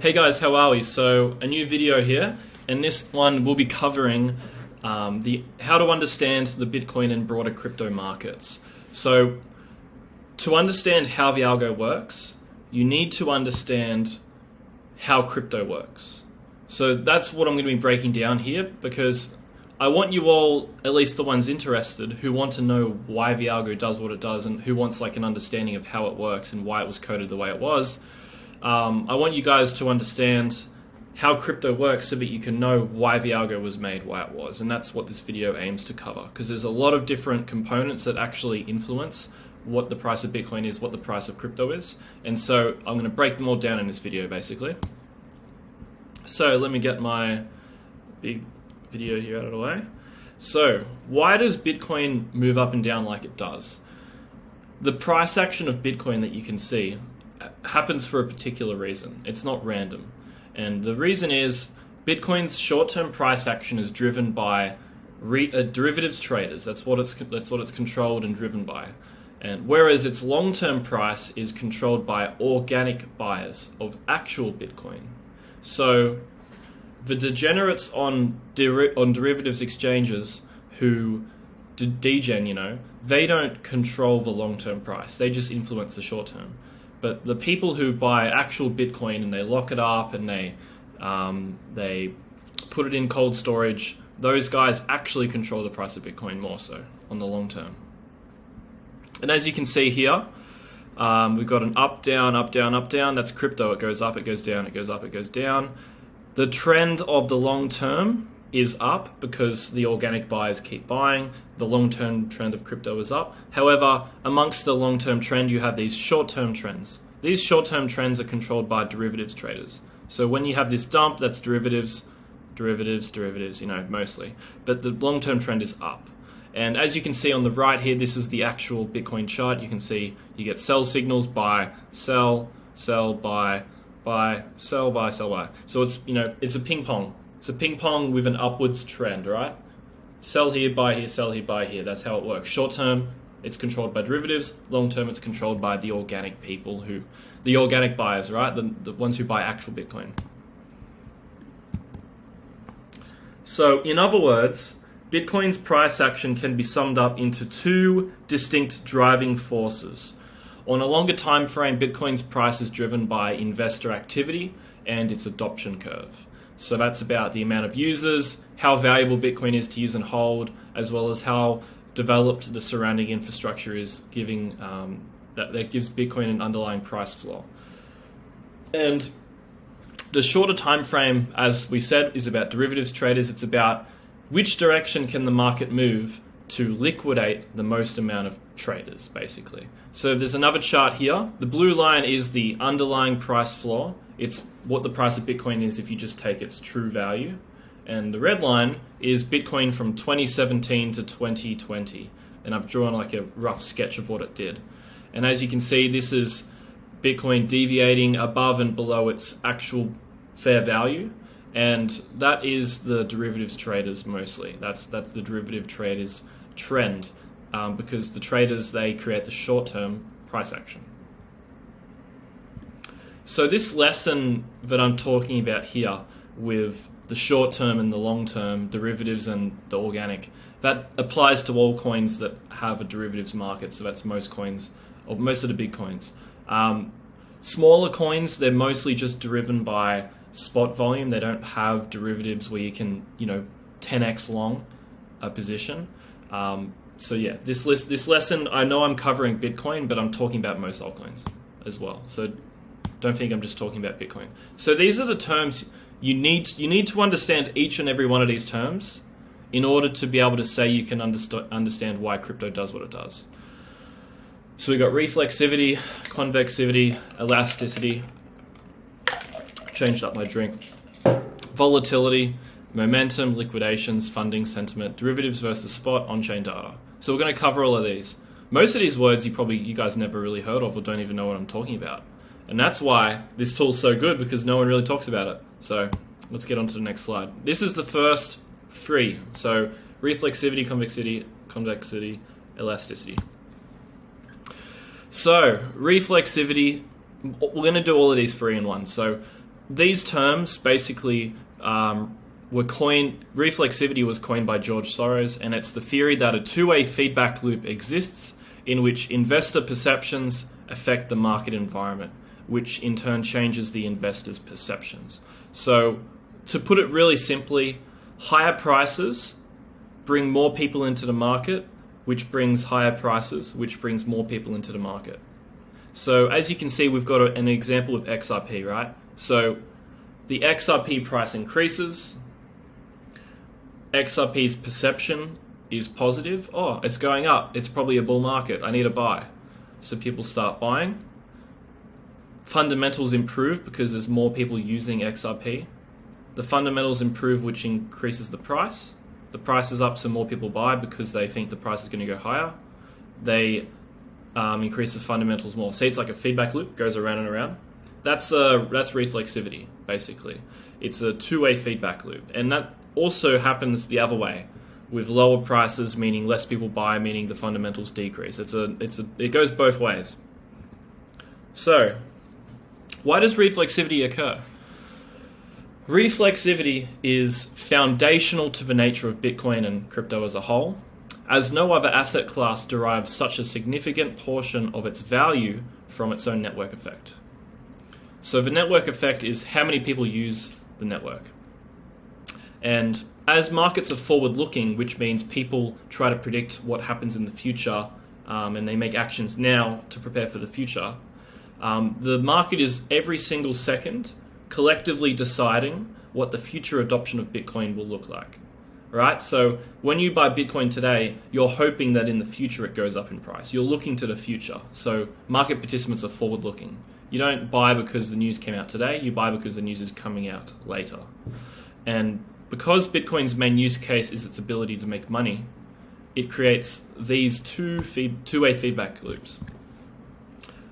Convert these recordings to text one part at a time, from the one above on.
Hey guys, how are we? So a new video here, and this one will be covering how to understand the Bitcoin and broader crypto markets. So to understand how the algo works, you need to understand how crypto works. So that's what I'm going to be breaking down here, because I want you all, at least the ones interested, who want to know why the algo does what it does and who wants like an understanding of how it works and why it was coded the way it was. I want you guys to understand how crypto works so that you can know why the algo was made, why it was. And that's what this video aims to cover, because there's a lot of different components that actually influence what the price of Bitcoin is, what the price of crypto is. And so I'm going to break them all down in this video, basically. So let me get my big video here out of the way. So why does Bitcoin move up and down like it does? The price action of Bitcoin that you can see happens for a particular reason. It's not random. And the reason is Bitcoin's short-term price action is driven by derivatives traders. That's what it's controlled and driven by. And whereas its long-term price is controlled by organic buyers of actual Bitcoin. So the degenerates on derivatives exchanges who degen, they don't control the long-term price. They just influence the short-term. But the people who buy actual Bitcoin and they lock it up and they put it in cold storage, those guys actually control the price of Bitcoin more so on the long term. And as you can see here, we've got an up, down, up, down, up, down. That's crypto. It goes up, it goes down, it goes up, it goes down. The trend of the long term is up because the organic buyers keep buying. The long-term trend of crypto is up. However, amongst the long-term trend, you have these short-term trends. These short-term trends are controlled by derivatives traders. So when you have this dump, that's derivatives, mostly. But the long-term trend is up. And as you can see on the right here, this is the actual Bitcoin chart. You can see you get sell signals, buy, sell, buy, sell, buy, sell, buy. So it's a ping pong. It's a ping pong with an upwards trend, right? Sell here, buy here, sell here, buy here. That's how it works. Short term, it's controlled by derivatives. Long term, it's controlled by the organic people, the organic buyers, right? The ones who buy actual Bitcoin. So in other words, Bitcoin's price action can be summed up into two distinct driving forces. On a longer time frame, Bitcoin's price is driven by investor activity and its adoption curve. So that's about the amount of users, how valuable Bitcoin is to use and hold, as well as how developed the surrounding infrastructure is, giving that gives Bitcoin an underlying price floor. And the shorter time frame, as we said, is about derivatives traders. It's about which direction can the market move to liquidate the most amount of traders, basically. So there's another chart here. The blue line is the underlying price floor. It's what the price of Bitcoin is if you just take its true value. And the red line is Bitcoin from 2017 to 2020. And I've drawn like a rough sketch of what it did. And as you can see, this is Bitcoin deviating above and below its actual fair value. And that is the derivatives traders mostly. That's the derivative traders trend, because the traders, they create the short-term price action. So this lesson that I'm talking about here with the short-term and the long-term derivatives and the organic, that applies to all coins that have a derivatives market. So that's most coins, or most of the big coins. Smaller coins, they're mostly just driven by spot volume. They don't have derivatives where you can, 10x long a position. So yeah, this lesson, I know I'm covering Bitcoin, but I'm talking about most altcoins as well. So don't think I'm just talking about Bitcoin. So these are the terms you need to understand each and every one of these terms in order to be able to say you can understand why crypto does what it does. So we've got reflexivity, convexivity, elasticity. Changed up my drink. Volatility, momentum, liquidations, funding, sentiment, derivatives versus spot, on-chain data. So we're going to cover all of these. Most of these words you guys never really heard of or don't even know what I'm talking about. And that's why this tool's so good, because no one really talks about it. So let's get on to the next slide. This is the first three. So reflexivity, convexivity, elasticity. So reflexivity, we're going to do all of these three in one. So these terms basically were coined, reflexivity was coined by George Soros, and it's the theory that a two-way feedback loop exists in which investor perceptions affect the market environment, which in turn changes the investor's perceptions. So to put it really simply, higher prices bring more people into the market, which brings higher prices, which brings more people into the market. So as you can see, we've got an example of XRP, right? So the XRP price increases, XRP's perception is positive. Oh, it's going up. It's probably a bull market. I need to buy. So people start buying. Fundamentals improve because there's more people using XRP. The fundamentals improve, which increases the price. The price is up, so more people buy because they think the price is going to go higher. They increase the fundamentals more. See, it's like a feedback loop, goes around and around. That's reflexivity, basically. It's a two-way feedback loop. And that also happens the other way, with lower prices, meaning less people buy, meaning the fundamentals decrease. It goes both ways. So, why does reflexivity occur? Reflexivity is foundational to the nature of Bitcoin and crypto as a whole, as no other asset class derives such a significant portion of its value from its own network effect. So the network effect is how many people use the network. And as markets are forward-looking, which means people try to predict what happens in the future, and they make actions now to prepare for the future, the market is every single second collectively deciding what the future adoption of Bitcoin will look like, right? So when you buy Bitcoin today, you're hoping that in the future it goes up in price. You're looking to the future. So market participants are forward-looking. You don't buy because the news came out today. You buy because the news is coming out later. And because Bitcoin's main use case is its ability to make money, it creates these two-way feedback loops.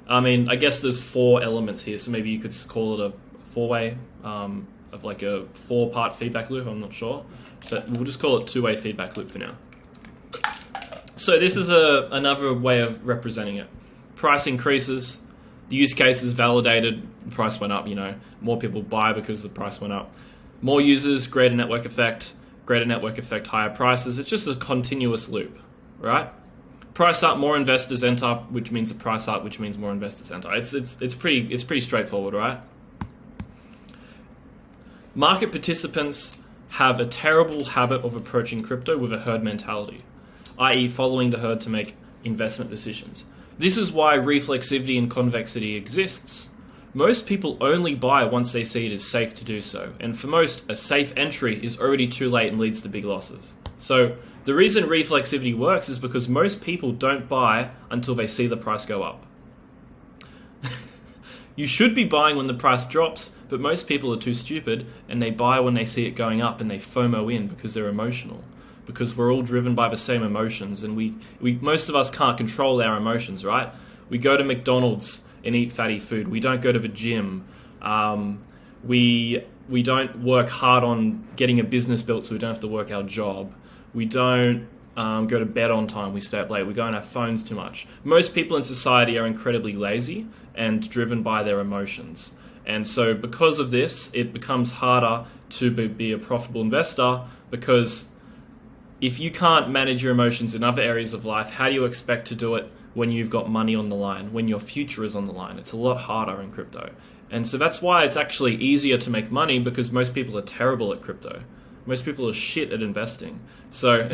I mean, I guess there's 4 elements here, so maybe you could call it a 4-way, of like a 4-part feedback loop, I'm not sure. But we'll just call it two-way feedback loop for now. So this is another way of representing it. Price increases, the use case is validated, the price went up, more people buy because the price went up. More users, greater network effect, higher prices. It's just a continuous loop, right? Price up, more investors enter, which means the price up, which means more investors enter. It's pretty straightforward, right? Market participants have a terrible habit of approaching crypto with a herd mentality, i.e. following the herd to make investment decisions. This is why reflexivity and convexity exists. Most people only buy once they see it is safe to do so, and for most, a safe entry is already too late and leads to big losses. So the reason reflexivity works is because most people don't buy until they see the price go up. You should be buying when the price drops, but most people are too stupid and they buy when they see it going up and they FOMO in because they're emotional. Because we're all driven by the same emotions, and we most of us can't control our emotions, right? We go to McDonald's and eat fatty food. We don't go to the gym. We don't work hard on getting a business built so we don't have to work our job. We don't go to bed on time. We stay up late. We go on our phones too much. Most people in society are incredibly lazy and driven by their emotions. And so because of this, it becomes harder to be a profitable investor, because if you can't manage your emotions in other areas of life, how do you expect to do it when you've got money on the line, when your future is on the line? It's a lot harder in crypto. And so that's why it's actually easier to make money, because most people are terrible at crypto. Most people are shit at investing. So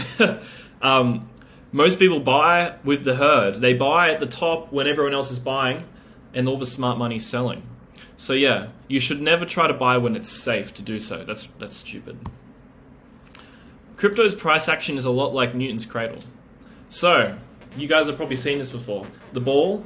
most people buy with the herd. They buy at the top when everyone else is buying and all the smart money's selling. So yeah, you should never try to buy when it's safe to do so. That's stupid. Crypto's price action is a lot like Newton's cradle. So, you guys have probably seen this before. The ball,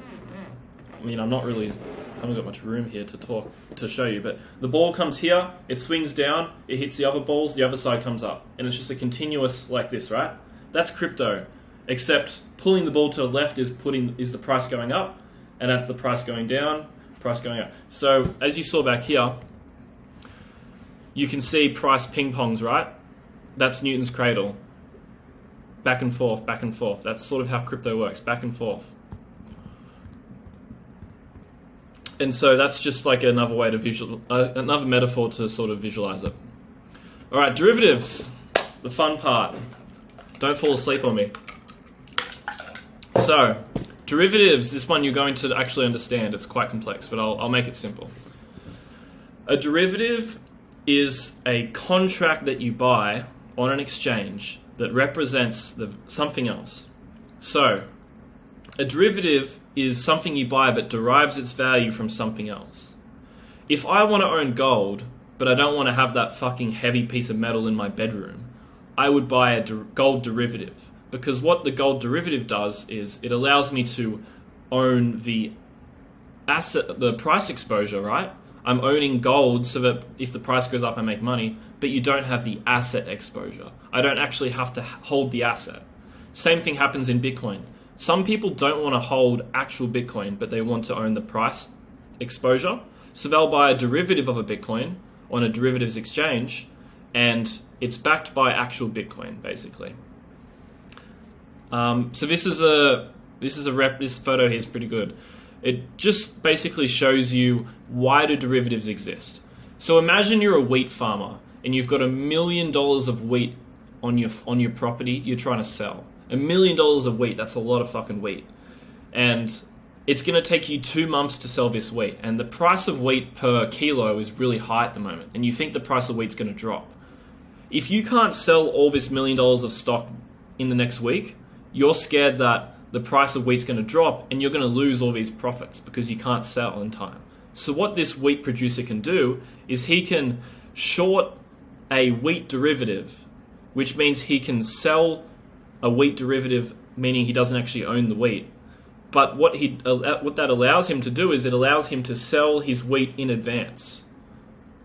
I haven't got much room here to show you, but the ball comes here, it swings down, it hits the other balls, the other side comes up. And it's just a continuous like this, right? That's crypto. Except pulling the ball to the left is the price going up, and that's the price going down, price going up. So, as you saw back here, you can see price ping-pongs, right? That's Newton's cradle. Back and forth, back and forth. That's sort of how crypto works, back and forth. And so that's just like another way to another metaphor to sort of visualize it. All right, derivatives, the fun part. Don't fall asleep on me. So, derivatives, this one you're going to actually understand. It's quite complex, but I'll make it simple. A derivative is a contract that you buy on an exchange that represents something else. So, a derivative is something you buy that derives its value from something else. If I want to own gold, but I don't want to have that fucking heavy piece of metal in my bedroom, I would buy a gold derivative. Because what the gold derivative does is it allows me to own the asset, the price exposure, right? I'm owning gold so that if the price goes up, I make money, but you don't have the asset exposure. I don't actually have to hold the asset. Same thing happens in Bitcoin. Some people don't want to hold actual Bitcoin, but they want to own the price exposure. So they'll buy a derivative of a Bitcoin on a derivatives exchange, and it's backed by actual Bitcoin, basically. So this photo here is pretty good. It just basically shows you why do derivatives exist. So imagine you're a wheat farmer and you've got $1 million of wheat on your property you're trying to sell. $1 million of wheat, that's a lot of fucking wheat. And it's going to take you 2 months to sell this wheat. And the price of wheat per kilo is really high at the moment. And you think the price of wheat's going to drop. If you can't sell all this $1 million of stock in the next week, you're scared that the price of wheat's going to drop and you're going to lose all these profits because you can't sell in time. So what this wheat producer can do is he can short a wheat derivative, which means he can sell a wheat derivative, meaning he doesn't actually own the wheat. But what that allows him to do is it allows him to sell his wheat in advance.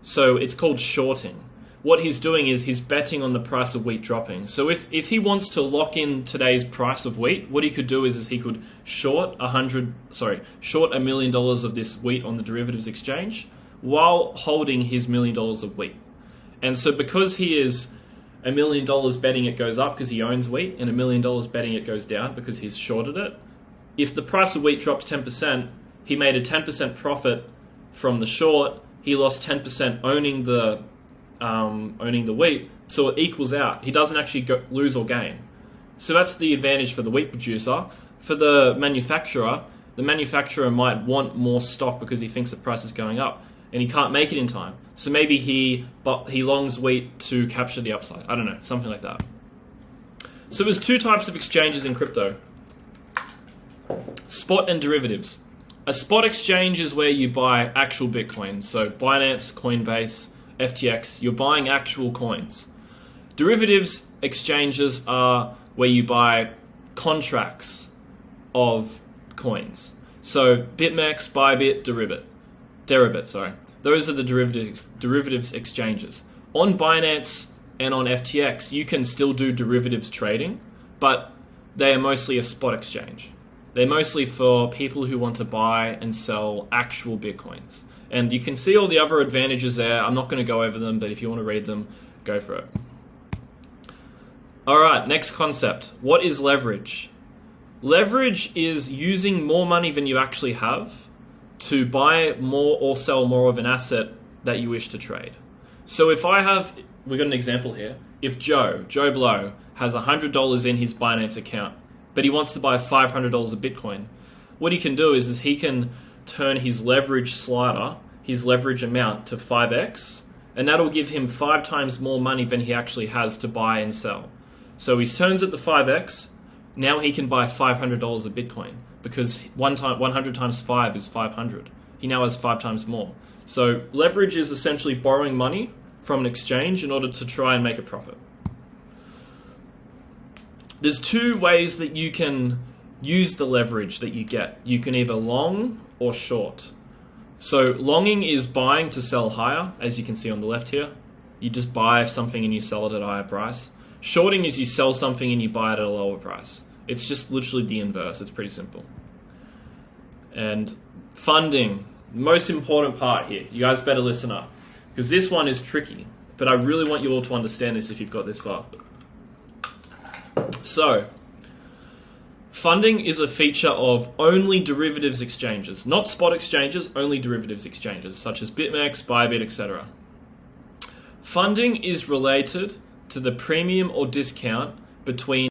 So it's called shorting. What he's doing is he's betting on the price of wheat dropping. So if he wants to lock in today's price of wheat, what he could do is he could short $1 million of this wheat on the derivatives exchange while holding his $1 million of wheat. And so because he is $1 million betting it goes up because he owns wheat, and $1 million betting it goes down because he's shorted it, if the price of wheat drops 10%, he made a 10% profit from the short. He lost 10% owning the wheat, so it equals out. He doesn't actually lose or gain. So that's the advantage for the wheat producer. For the manufacturer might want more stock because he thinks the price is going up and he can't make it in time. So maybe he longs wheat to capture the upside. I don't know, something like that. So there's 2 types of exchanges in crypto. Spot and derivatives. A spot exchange is where you buy actual Bitcoin. So Binance, Coinbase, FTX, you're buying actual coins. Derivatives exchanges are where you buy contracts of coins. So BitMEX, Bybit, Deribit. Those are the derivatives exchanges. On Binance and on FTX, you can still do derivatives trading, but they are mostly a spot exchange. They're mostly for people who want to buy and sell actual Bitcoins. And you can see all the other advantages there. I'm not going to go over them, but if you want to read them, go for it. All right, next concept. What is leverage? Leverage is using more money than you actually have to buy more or sell more of an asset that you wish to trade. So if we've got an example here. If Joe Blow, has $100 in his Binance account, but he wants to buy $500 of Bitcoin, what he can do is he can turn his leverage slider, his leverage amount, to 5x, and that'll give him 5 times more money than he actually has to buy and sell. So he turns it to 5x, now he can buy $500 of Bitcoin, because 100 times 5 is 500. He now has 5 times more. So leverage is essentially borrowing money from an exchange in order to try and make a profit. There's 2 ways that you can use the leverage that you get. You can either long or short. So longing is buying to sell higher, as you can see on the left here. You just buy something and you sell it at a higher price. Shorting is you sell something and you buy it at a lower price. It's just literally the inverse. It's pretty simple. And funding, most important part here. You guys better listen up, because this one is tricky, but I really want you all to understand this if you've got this far. So, Funding is a feature of only derivatives exchanges, not spot exchanges, only derivatives exchanges, such as BitMEX, Bybit, etc. Funding is related to the premium or discount between